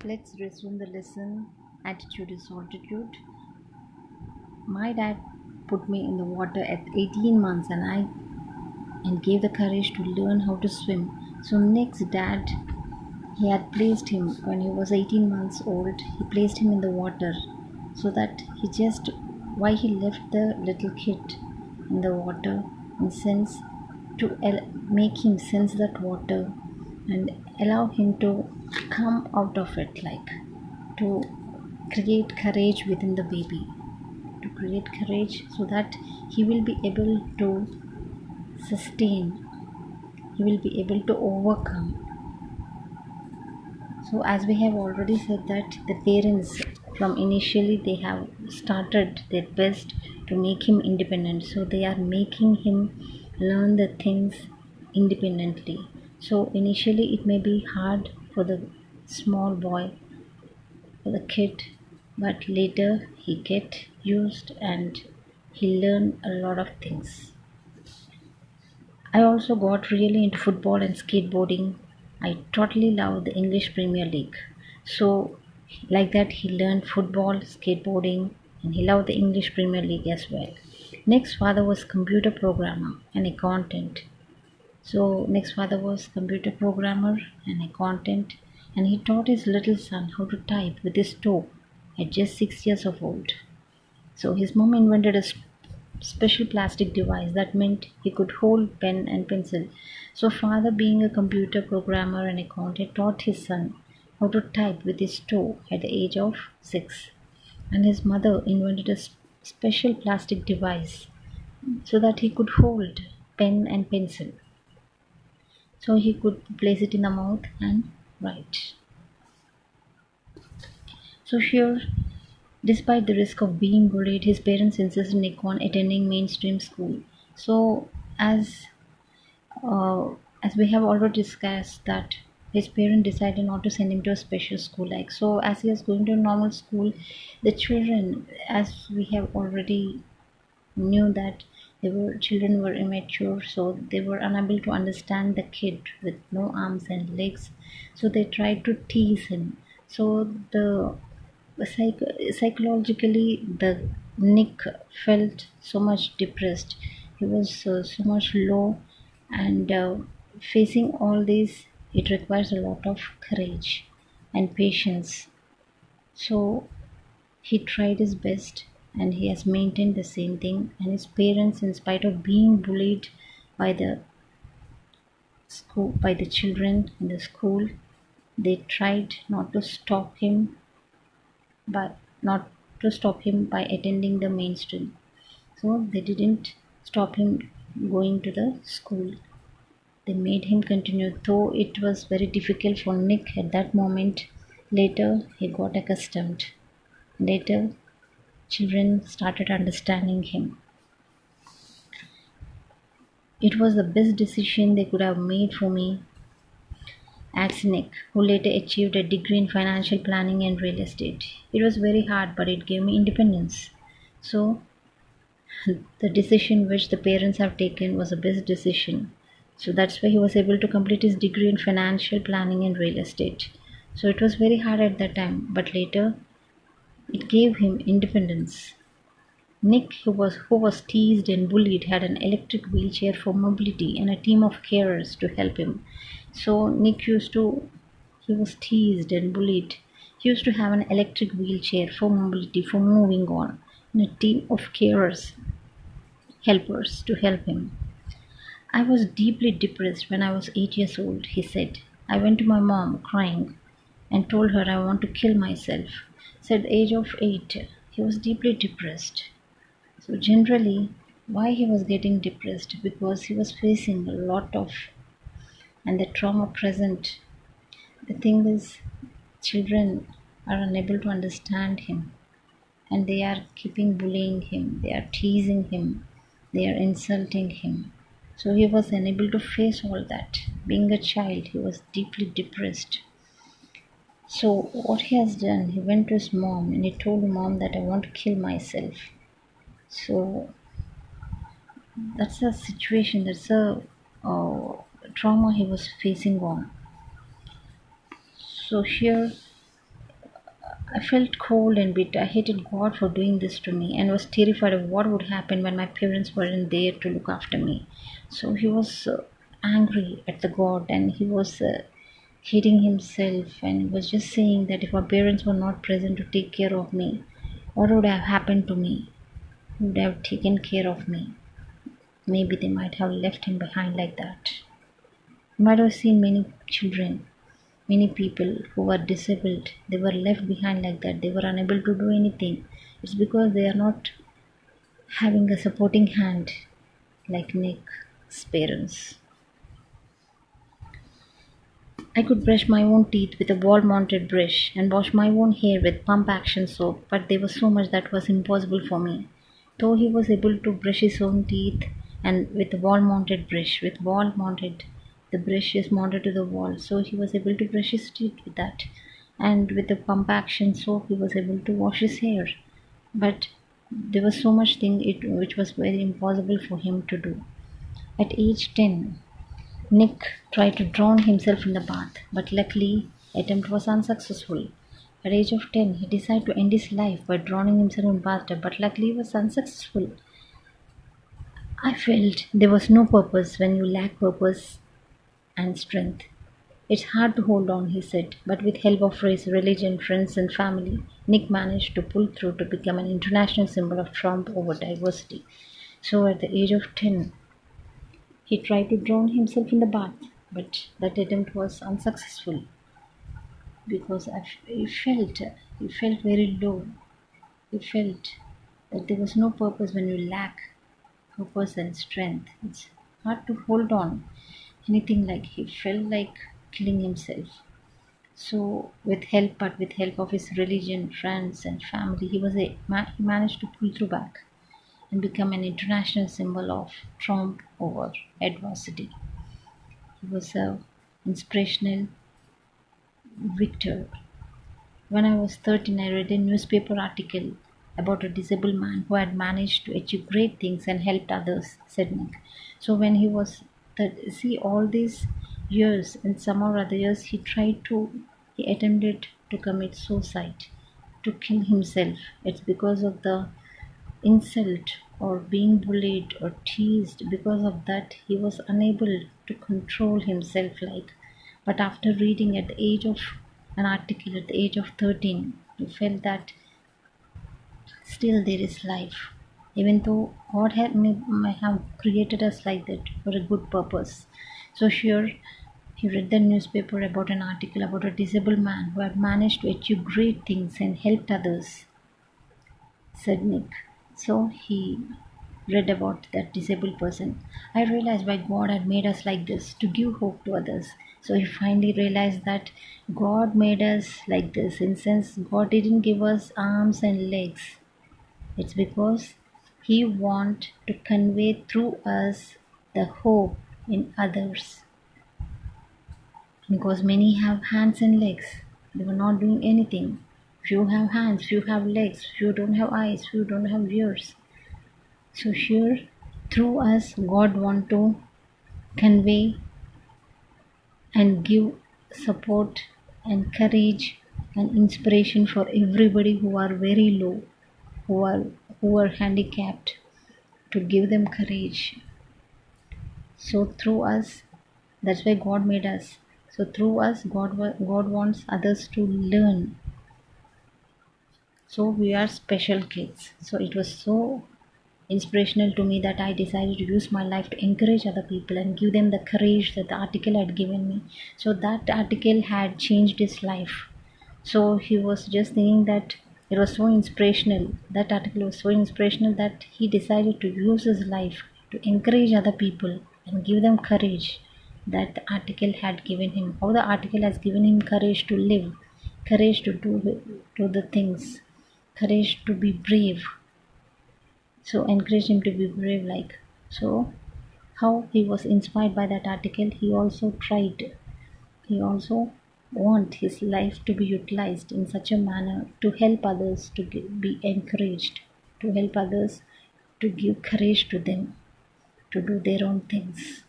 Let's resume the lesson. Attitude is altitude. My dad put me in the water at 18 months and gave the courage to learn how to swim. So Nick's dad, he had placed him when he was 18 months old. He placed him in the water so that he just why he left the little kid in the water in sense to make him sense that water and allow him to come out of it, like to create courage within the baby, to create courage so that he will be able to sustain, he will be able to overcome. So as we have already said that the parents from initially they have started their best to make him independent, so they are making him learn the things independently. So initially it may be hard for the small boy, for the kid, but later he get used and he learn a lot of things. I also got really into football and skateboarding. I totally love the English Premier League. So like that he learned football, skateboarding, and he loved the English Premier League as well. Next father was computer programmer and accountant. So next father was computer programmer and accountant, and he taught his little son how to type with his toe at just 6 years of old. So his mom invented a special plastic device that meant he could hold pen and pencil. So father, being a computer programmer and accountant, taught his son how to type with his toe at the age of 6. And his mother invented a special plastic device so that he could hold pen and pencil. So he could place it in the mouth and write. So here, despite the risk of being bullied, his parents insisted Nick on attending mainstream school. So, uh, as we have already discussed, that his parents decided not to send him to a special school. Like so, as he was going to a normal school, the children, as we have already knew that they were children were immature, so they were unable to understand the kid with no arms and legs. So they tried to tease him. So the psychologically the Nick felt so much depressed. He was so much low, and facing all this, it requires a lot of courage and patience. So he tried his best and he has maintained the same thing. And his parents, in spite of being bullied by the school, by the children in the school, they tried not to stop him, but not to stop him by attending the mainstream. So they didn't stop him going to the school. They made him continue, though it was very difficult for Nick at that moment. Later, he got accustomed. Later, children started understanding him. It was the best decision they could have made for me, adds Nick, who later achieved a degree in financial planning and real estate. It was very hard, but it gave me independence. So, the decision which the parents have taken was the best decision. So that's why he was able to complete his degree in financial planning and real estate. So it was very hard at that time, but later it gave him independence. Nick, who was teased and bullied, had an electric wheelchair for mobility and a team of carers to help him. So he was teased and bullied. He used to have an electric wheelchair for mobility, for moving on, and a team of carers, helpers to help him. I was deeply depressed when I was 8 years old, he said. I went to my mom crying and told her I want to kill myself. Said the age of 8, he was deeply depressed. So generally, why he was getting depressed? Because he was facing a lot of and the trauma present. The thing is, children are unable to understand him, and they are keeping bullying him. They are teasing him. They are insulting him. So he was unable to face all that. Being a child, he was deeply depressed. So what he has done, he went to his mom and he told mom that I want to kill myself. So that's a situation, that's a trauma he was facing on. So here I felt cold and bitter. I hated God for doing this to me and was terrified of what would happen when my parents weren't there to look after me. So he was angry at the God and he was hating himself and he was just saying that if my parents were not present to take care of me, what would have happened to me? Who would have taken care of me? Maybe they might have left him behind like that. You might have seen many children, many people who were disabled, they were left behind like that. They were unable to do anything. It's because they are not having a supporting hand like Nick's parents. I could brush my own teeth with a wall mounted brush and wash my own hair with pump action soap, but there was so much that was impossible for me. Though he was able to brush his own teeth and with a wall mounted brush, with wall mounted, the brush is mounted to the wall, so he was able to brush his teeth with that. And with the pump action soap, he was able to wash his hair. But there was so much thing which was very impossible for him to do. At age 10, Nick tried to drown himself in the bath, but luckily attempt was unsuccessful. At age of 10, he decided to end his life by drowning himself in bathtub, but luckily was unsuccessful. I felt there was no purpose when you lack purpose and strength. It's hard to hold on, he said, but with help of his religion, friends, and family, Nick managed to pull through to become an international symbol of Trump over diversity. So at the age of 10, he tried to drown himself in the bath, but that attempt was unsuccessful because he felt very low. He felt that there was no purpose when you lack purpose and strength. It's hard to hold on anything like he felt like killing himself. So with help of his religion, friends, and family, he managed to pull through back and become an international symbol of triumph over adversity. He was a inspirational victor. When I was 13, I read a newspaper article about a disabled man who had managed to achieve great things and helped others, said Nick. So when he was see all these years and some or other years he attempted to commit suicide, to kill himself. It's because of the insult or being bullied or teased. Because of that he was unable to control himself like. But after reading at the age of an article at the age of 13, he felt that still there is life, even though God may have created us like that for a good purpose. So here he read the newspaper about an article about a disabled man who had managed to achieve great things and helped others, said Nick. So he read about that disabled person. I realized why God had made us like this, to give hope to others. So he finally realized that God made us like this. In sense, God didn't give us arms and legs. It's because He want to convey through us the hope in others. Because many have hands and legs, they were not doing anything. Few have hands, few have legs, few don't have eyes, few don't have ears. So here, through us, God want to convey and give support and courage and inspiration for everybody who are very low, who are handicapped, to give them courage. So through us, that's why God made us. So through us, God wants others to learn. So we are special kids. So it was so inspirational to me that I decided to use my life to encourage other people and give them the courage that the article had given me. So that article had changed his life. So he was just thinking that it was so inspirational. That article was so inspirational that he decided to use his life to encourage other people and give them courage that the article had given him. How the article has given him courage to live, courage to do the things, courage to be brave. So encourage him to be brave like. So how he was inspired by that article, he also tried, he also want his life to be utilized in such a manner to help others to be encouraged, to help others, to give courage to them to do their own things.